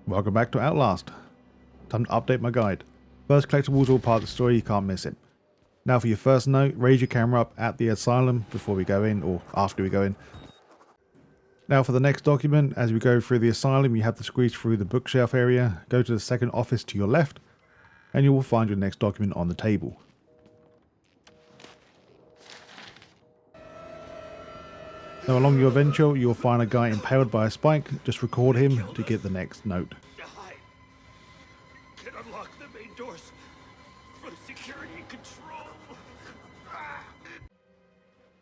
Welcome back to Outlast. Time to update my guide. First collectible is all part of the story, you can't miss it. Now for your first note, raise your camera up at the Asylum before we go in, or after we go in. Now for the next document, as we go through the Asylum, you have to squeeze through the bookshelf area, go to the second office to your left, and you will find your next document on the table. Now along your venture, you'll find a guy impaled by a spike. Just record him to get the next note. Can unlock the main doors for security control.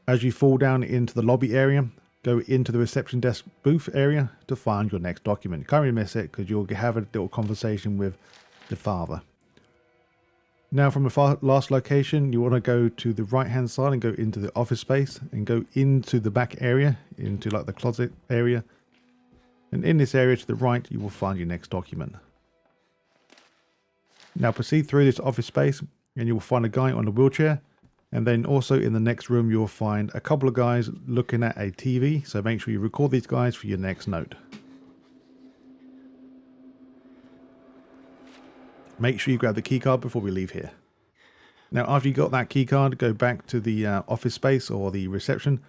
As you fall down into the lobby area, go into the reception desk booth area to find your next document. You can't really miss it because you'll have a little conversation with the father. Now from the last location, you want to go to the right hand side and go into the office space and go into the back area, into like the closet area. And in this area to the right, you will find your next document. Now proceed through this office space and you will find a guy on a wheelchair. And then also in the next room, you'll find a couple of guys looking at a TV. So make sure you record these guys for your next note. Make sure you grab the keycard before we leave here. Now after you got that keycard, go back to the office space or the reception.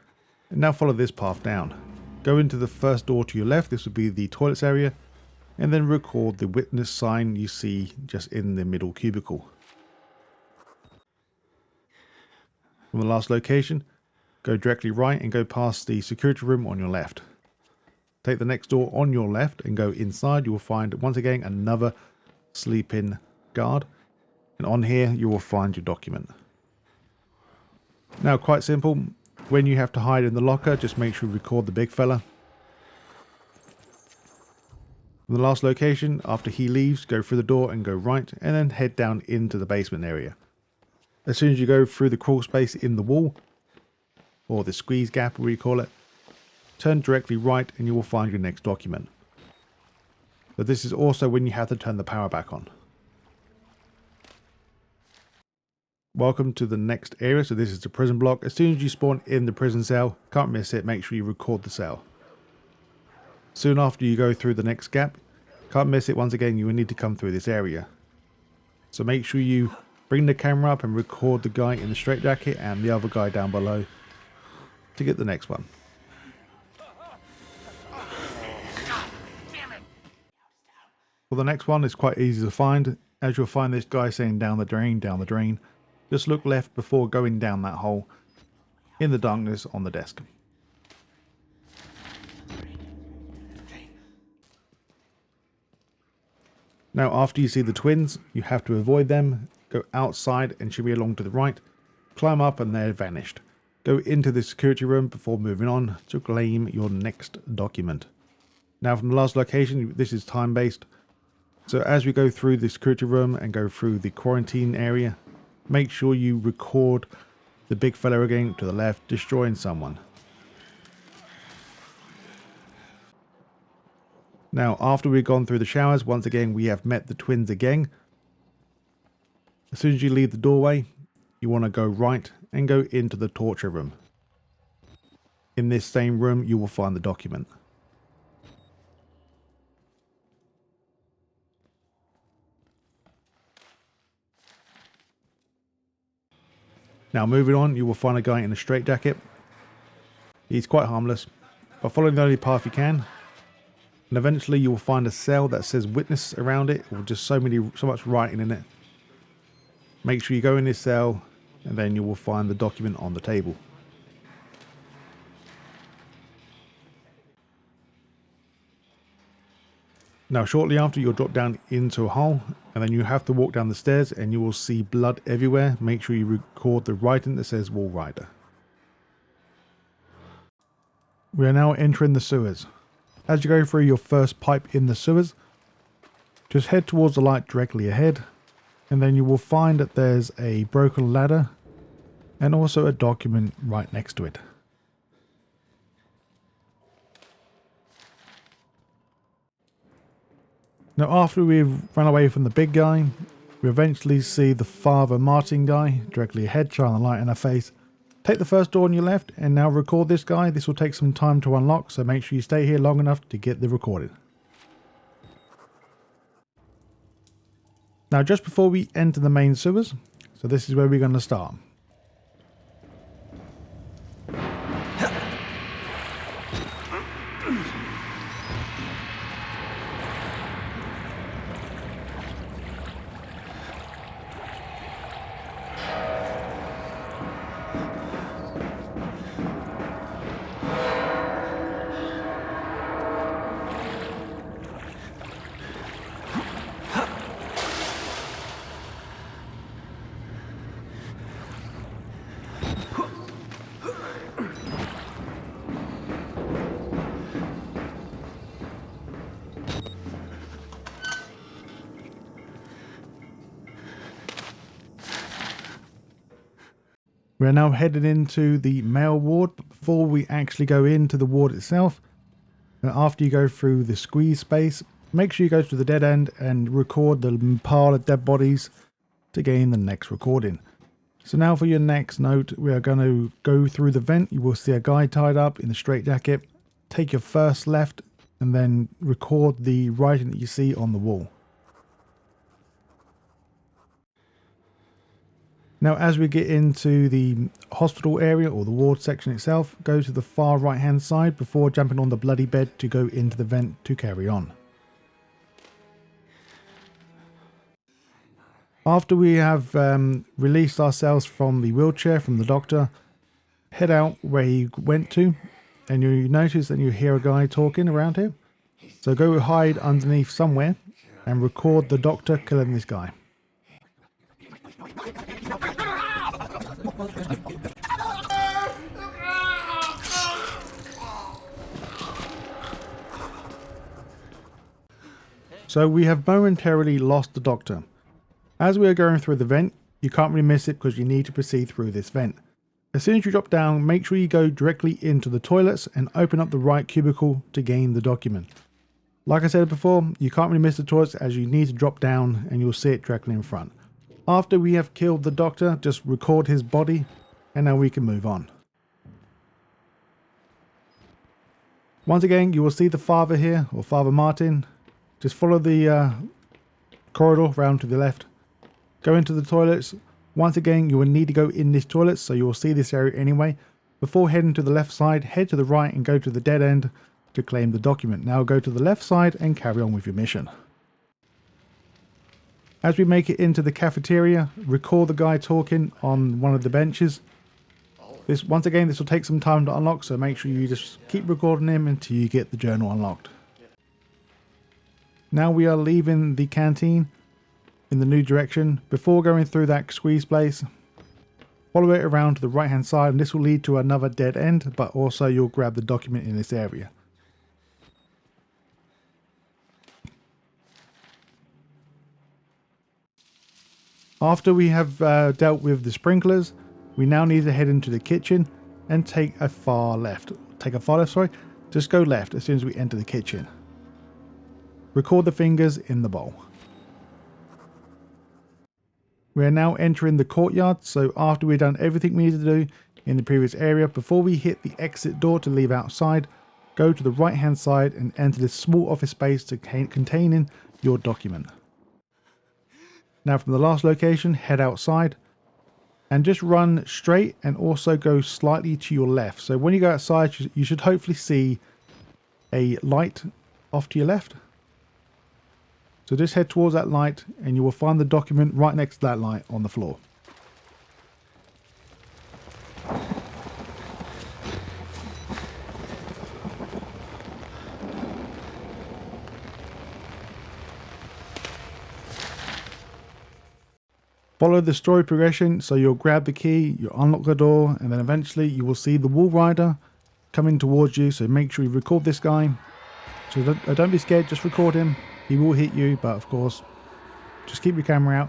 And now follow this path down. Go into the first door to your left, this would be the toilets area. And then record the witness sign you see just in the middle cubicle. From the last location, go directly right and go past the security room on your left. Take the next door on your left and go inside. You will find once again another sleep-in guard, and on here you will find your document. Now quite simple, when you have to hide in the locker, just make sure you record the big fella. From the last location, after he leaves, go through the door and go right, and then head down into the basement area. As soon as you go through the crawl space in the wall, or the squeeze gap, we call it, turn directly right and you will find your next document. But this is also when you have to turn the power back on. Welcome to the next area. So this is the prison block. As soon as you spawn in the prison cell, can't miss it, make sure you record the cell. Soon after you go through the next gap, can't miss it, once again you will need to come through this area. So make sure you bring the camera up and record the guy in the straitjacket and the other guy down below to get the next one. Well, the next one is quite easy to find, as you'll find this guy saying down the drain, down the drain. Just look left before going down that hole in the darkness on the desk. Now after you see the twins, you have to avoid them, go outside and shimmy along to the right, climb up and they're vanished. Go into the security room before moving on to claim your next document. Now from the last location, this is time based. So as we go through the security room and go through the quarantine area, make sure you record the big fella again to the left, destroying someone. Now after we've gone through the showers, once again we have met the twins again. As soon as you leave the doorway, you want to go right and go into the torture room. In this same room you will find the document. Now moving on, you will find a guy in a straitjacket. He's quite harmless, but follow the only path you can. And eventually you will find a cell that says witness around it, or just so much writing in it. Make sure you go in this cell, and then you will find the document on the table. Now shortly after, you'll drop down into a hole, and then you have to walk down the stairs and you will see blood everywhere. Make sure you record the writing that says Walrider. We are now entering the sewers. As you go through your first pipe in the sewers, just head towards the light directly ahead, and then you will find that there's a broken ladder and also a document right next to it. Now after we've run away from the big guy, we eventually see the Father Martin guy directly ahead, shining the light in our face. Take the first door on your left and now record this guy. This will take some time to unlock, so make sure you stay here long enough to get the recording. Now just before we enter the main sewers, so this is where we're going to start. We're now headed into the male ward, but before we actually go into the ward itself, and after you go through the squeeze space, make sure you go to the dead end and record the pile of dead bodies to gain the next recording. So now for your next note, we are going to go through the vent. You will see a guy tied up in the straitjacket. Take your first left and then record the writing that you see on the wall. Now as we get into the hospital area or the ward section itself, go to the far right hand side before jumping on the bloody bed to go into the vent to carry on. After we have released ourselves from the wheelchair from the doctor, head out where he went to, and you notice that you hear a guy talking around here. So go hide underneath somewhere and record the doctor killing this guy. So we have momentarily lost the doctor. As we are going through the vent, you can't really miss it because you need to proceed through this vent. As soon as you drop down, make sure you go directly into the toilets and open up the right cubicle to gain the document. Like I said before, you can't really miss the toilets as you need to drop down and you'll see it directly in front. After we have killed the doctor, just record his body and now we can move on. Once again, you will see the father here, or Father Martin. Just follow the corridor round to the left. Go into the toilets. Once again, you will need to go in this toilet, so you will see this area anyway. Before heading to the left side, head to the right and go to the dead end to claim the document. Now go to the left side and carry on with your mission. As we make it into the cafeteria, record the guy talking on one of the benches. Once again, this will take some time to unlock, so make sure you just keep recording him until you get the journal unlocked. Now we are leaving the canteen in the new direction. Before going through that squeeze place, follow it around to the right hand side, and this will lead to another dead end, but also you'll grab the document in this area. After we have dealt with the sprinklers, we now need to head into the kitchen and take a far left. Just go left as soon as we enter the kitchen. Record the fingers in the bowl. We are now entering the courtyard, so after we've done everything we need to do in the previous area, before we hit the exit door to leave outside, go to the right hand side and enter this small office space containing your document. Now from the last location, head outside and just run straight and also go slightly to your left. So when you go outside, you should hopefully see a light off to your left. So just head towards that light and you will find the document right next to that light on the floor. Follow the story progression, so you'll grab the key, you'll unlock the door, and then eventually you will see the Walrider coming towards you, so make sure you record this guy. So don't be scared, just record him. He will hit you, but of course, just keep your camera out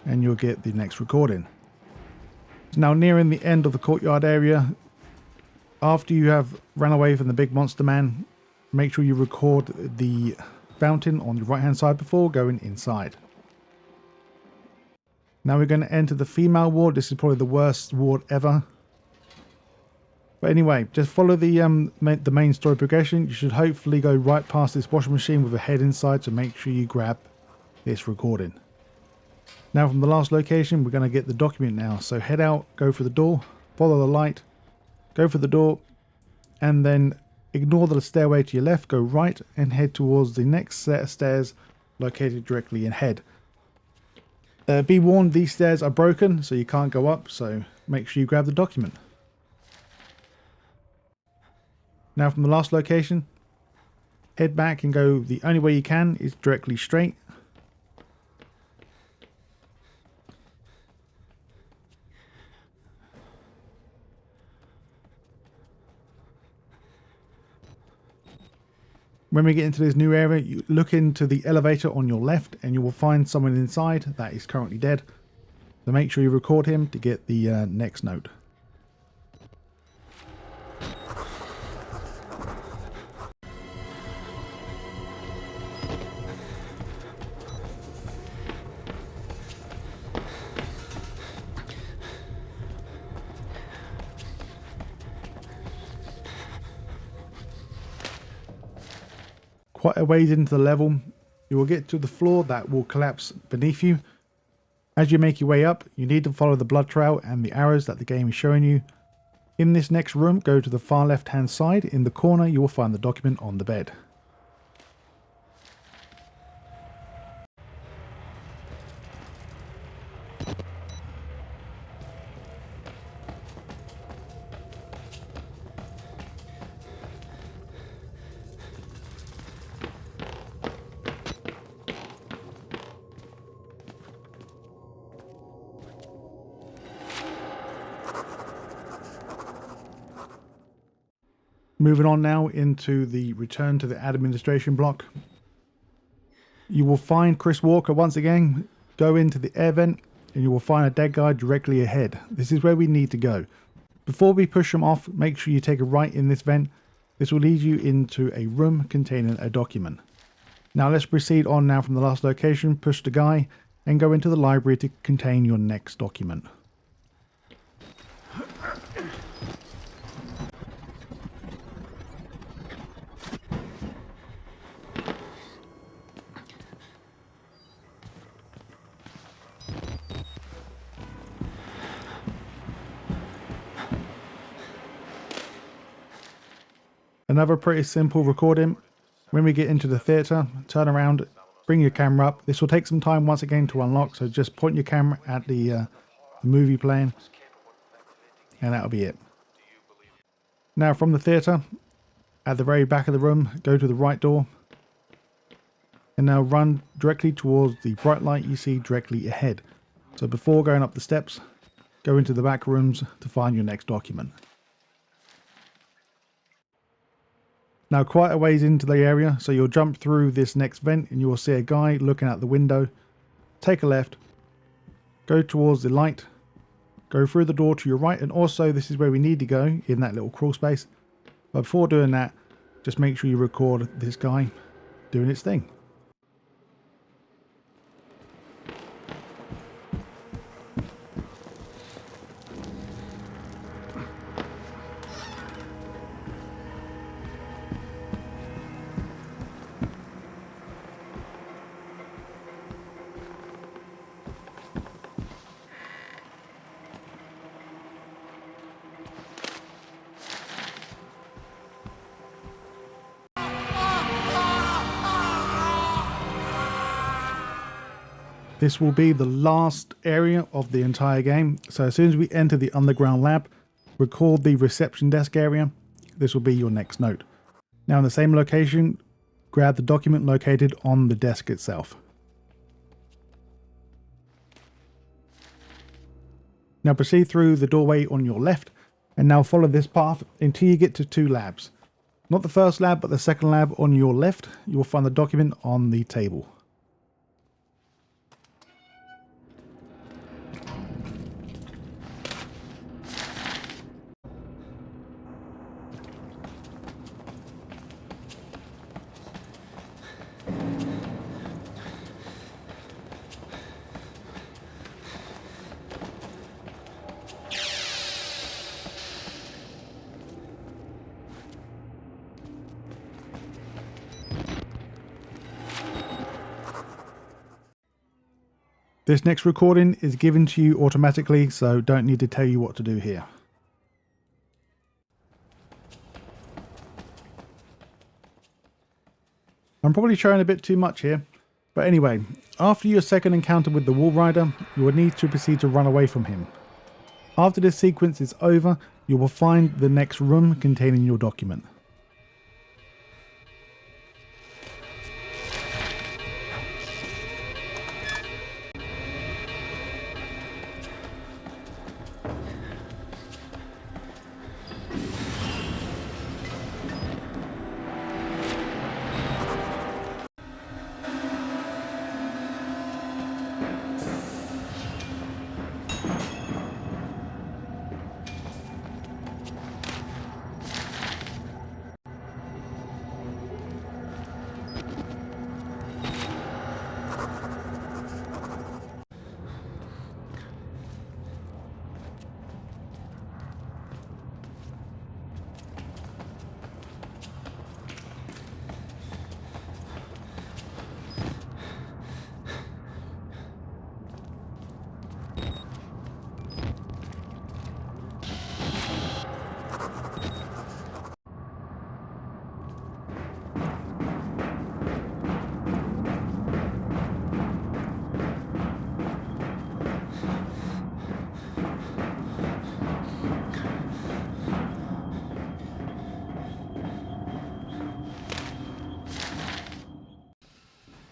and you'll get the next recording. So now nearing the end of the courtyard area, after you have run away from the big monster man, make sure you record the fountain on the right hand side before going inside. Now we're going to enter the female ward. This is probably the worst ward ever. But anyway, just follow the main story progression. You should hopefully go right past this washing machine with a head inside, so make sure you grab this recording. Now from the last location, we're going to get the document now. So head out, go for the door, follow the light, go for the door, and then ignore the stairway to your left, go right and head towards the next set of stairs located directly ahead. Be warned, these stairs are broken, so you can't go up, so make sure you grab the document. Now from the last location, head back and go the only way you can is directly straight. When we get into this new area, you look into the elevator on your left and you will find someone inside that is currently dead. So make sure you record him to get the next note. Quite a ways into the level, you will get to the floor that will collapse beneath you. As you make your way up, you need to follow the blood trail and the arrows that the game is showing you. In this next room, go to the far left hand side. In the corner, you will find the document on the bed. Moving on now into the return to the administration block. You will find Chris Walker once again. Go into the air vent and you will find a dead guy directly ahead. This is where we need to go. Before we push him off, make sure you take a right in this vent. This will lead you into a room containing a document. Now let's proceed on now from the last location, push the guy and go into the library to contain your next document. Another pretty simple recording. When we get into the theatre, turn around, bring your camera up. This will take some time once again to unlock, so just point your camera at the movie playing and that'll be it. Now from the theatre, at the very back of the room, go to the right door and now run directly towards the bright light you see directly ahead. So before going up the steps, go into the back rooms to find your next document. Now quite a ways into the area, so you'll jump through this next vent and you will see a guy looking out the window. Take a left, go towards the light, go through the door to your right, and also this is where we need to go in that little crawl space. But before doing that, just make sure you record this guy doing its thing. This will be the last area of the entire game. So as soon as we enter the underground lab, record the reception desk area. This will be your next note. Now in the same location, grab the document located on the desk itself. Now proceed through the doorway on your left and now follow this path until you get to two labs. Not the first lab, but the second lab on your left. You will find the document on the table. This next recording is given to you automatically, so don't need to tell you what to do here. I'm probably showing a bit too much here, but anyway, after your second encounter with the Walrider, you will need to proceed to run away from him. After this sequence is over, you will find the next room containing your document.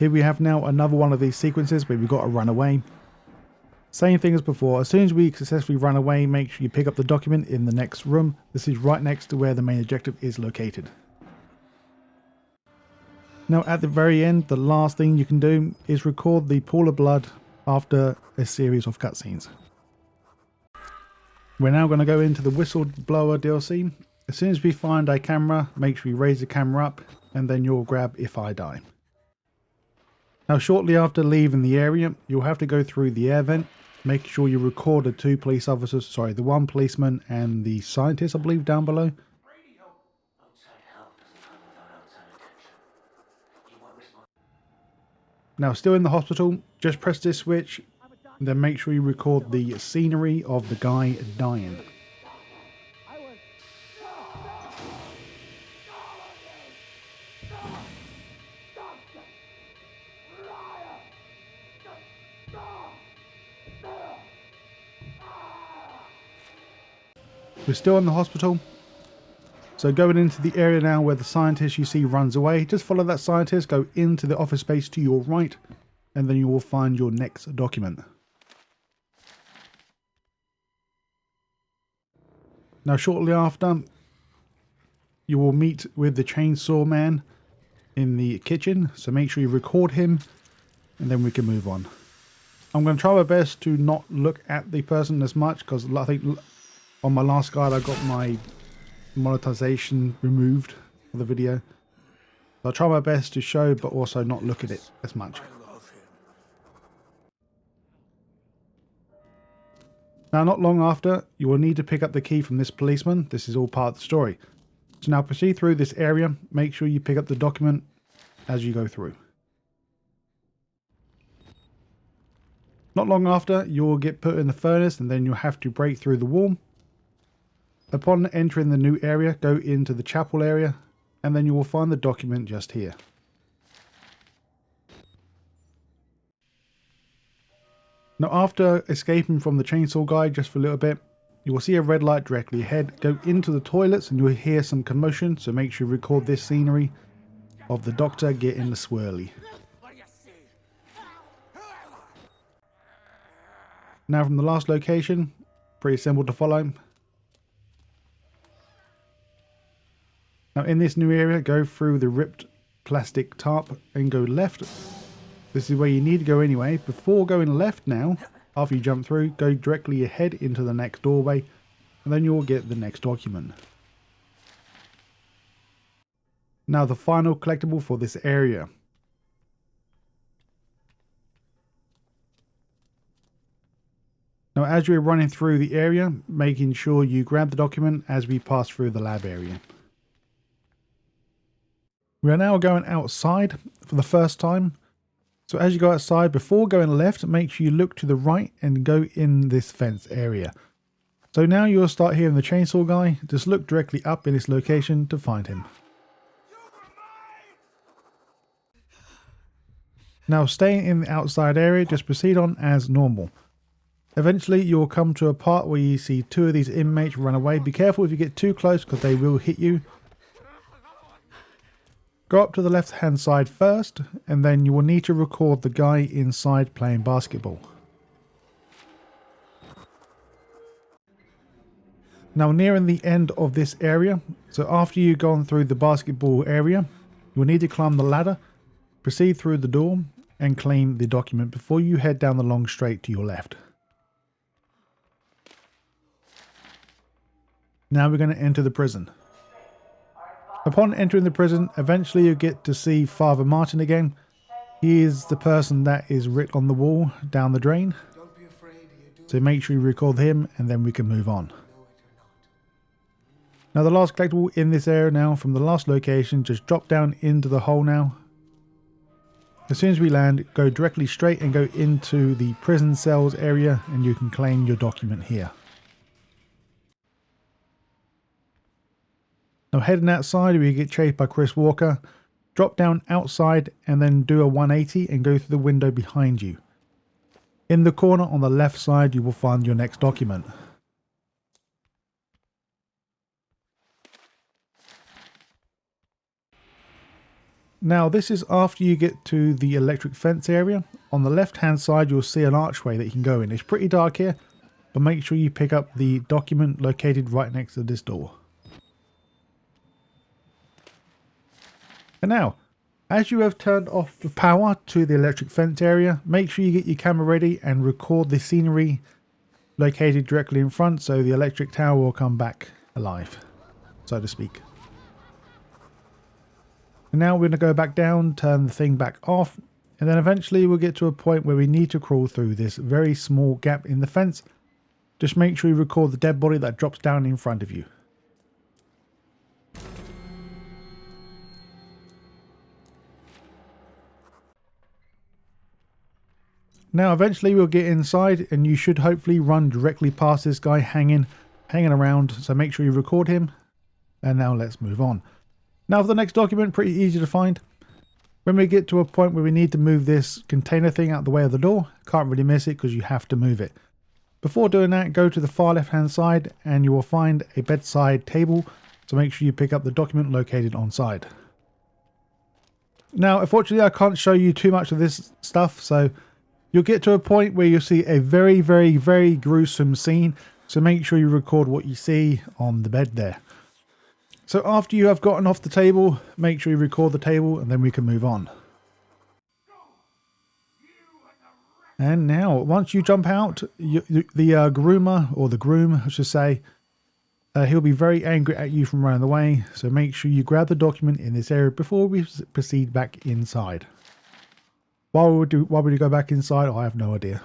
Here we have now another one of these sequences where we've got to run away. Same thing as before, as soon as we successfully run away, make sure you pick up the document in the next room. This is right next to where the main objective is located. Now at the very end, the last thing you can do is record the pool of blood after a series of cutscenes. We're now going to go into the Whistleblower DLC. As soon as we find a camera, make sure you raise the camera up, and then you'll grab If I Die. Now shortly after leaving the area, you'll have to go through the air vent. Make sure you record the two police officers, the one policeman and the scientist, I believe, down below. Now still in the hospital, just press this switch, and then make sure you record the scenery of the guy dying. We're still in the hospital, so going into the area now where the scientist you see runs away, just follow that scientist, go into the office space to your right, and then you will find your next document. Now shortly after, you will meet with the chainsaw man in the kitchen, so make sure you record him, and then we can move on. I'm going to try my best to not look at the person as much, because I think on my last guide I got my monetization removed for the video. I'll try my best to show but also not look at it as much. Now not long after, you will need to pick up the key from this policeman. This is all part of the story. So now proceed through this area, make sure you pick up the document as you go through. Not long after, you will get put in the furnace and then you'll have to break through the wall. Upon entering the new area, go into the chapel area, and then you will find the document just here. Now after escaping from the chainsaw guy just for a little bit, you will see a red light directly ahead. Go into the toilets and you will hear some commotion, so make sure you record this scenery of the doctor getting the swirly. Now from the last location, pretty simple to follow. Now in this new area, go through the ripped plastic tarp and go left. This is where you need to go anyway. Before going left now, after you jump through, go directly ahead into the next doorway, and then you'll get the next document. Now the final collectible for this area. Now as we're running through the area, making sure you grab the document as we pass through the lab area. We are now going outside for the first time. So as you go outside, before going left, make sure you look to the right and go in this fence area. So now you'll start hearing the chainsaw guy. Just look directly up in this location to find him. Now staying in the outside area, just proceed on as normal. Eventually you'll come to a part where you see two of these inmates run away. Be careful if you get too close because they will hit you. Go up to the left hand side first, and then you will need to record the guy inside playing basketball. Now nearing the end of this area, so after you've gone through the basketball area, you will need to climb the ladder, proceed through the door and claim the document before you head down the long straight to your left. Now we're going to enter the prison. Upon entering the prison, eventually you get to see Father Martin again. He is the person that is writ on the wall down the drain. So make sure you record him and then we can move on. Now the last collectible in this area now from the last location, just drop down into the hole now. As soon as we land, go directly straight and go into the prison cells area and you can claim your document here. Now heading outside, we get chased by Chris Walker. Drop down outside and then do a 180 and go through the window behind you. In the corner on the left side, you will find your next document. Now this is after you get to the electric fence area. On the left hand side you'll see an archway that you can go in. It's pretty dark here, but make sure you pick up the document located right next to this door. And now, as you have turned off the power to the electric fence area, make sure you get your camera ready and record the scenery located directly in front so the electric tower will come back alive, so to speak. And now we're going to go back down, turn the thing back off, and then eventually we'll get to a point where we need to crawl through this very small gap in the fence. Just make sure you record the dead body that drops down in front of you. Now eventually we'll get inside and you should hopefully run directly past this guy hanging around, so make sure you record him. And now let's move on. Now for the next document, pretty easy to find. When we get to a point where we need to move this container thing out the way of the door, can't really miss it because you have to move it. Before doing that, go to the far left hand side and you will find a bedside table, so make sure you pick up the document located on side. Now unfortunately I can't show you too much of this stuff, so you'll get to a point where you'll see a very, very, very gruesome scene, so make sure you record what you see on the bed there. So after you have gotten off the table, make sure you record the table and then we can move on. And now, once you jump out, the groomer, or the groom I should say, he'll be very angry at you from running away, so make sure you grab the document in this area before we proceed back inside. Why would you go back inside? I have no idea.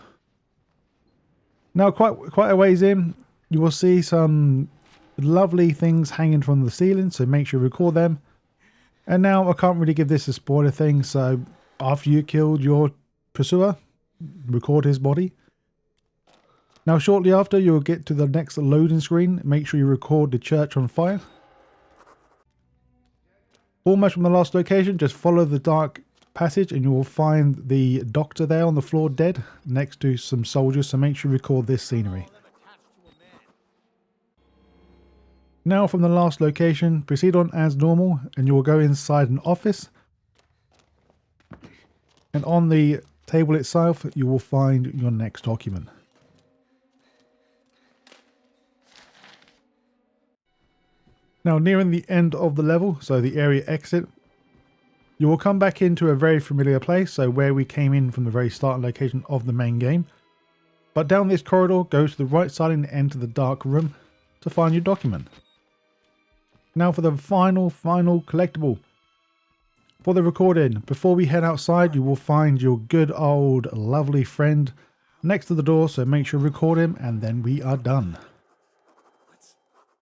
Now quite a ways in, you will see some lovely things hanging from the ceiling, so make sure you record them. And now I can't really give this a spoiler thing, so after you killed your pursuer, record his body. Now shortly after you'll get to the next loading screen, make sure you record the church on fire. Almost from the last location, just follow the dark passage and you will find the doctor there on the floor dead next to some soldiers, so make sure you record this scenery. Now from the last location, proceed on as normal and you will go inside an office, and on the table itself you will find your next document. Now nearing the end of the level, so the area exit, you will come back into a very familiar place, so where we came in from the very start location of the main game. But down this corridor, go to the right side and enter the dark room to find your document. Now for the final collectible. For the recording, before we head outside, you will find your good old lovely friend next to the door, so make sure you record him and then we are done.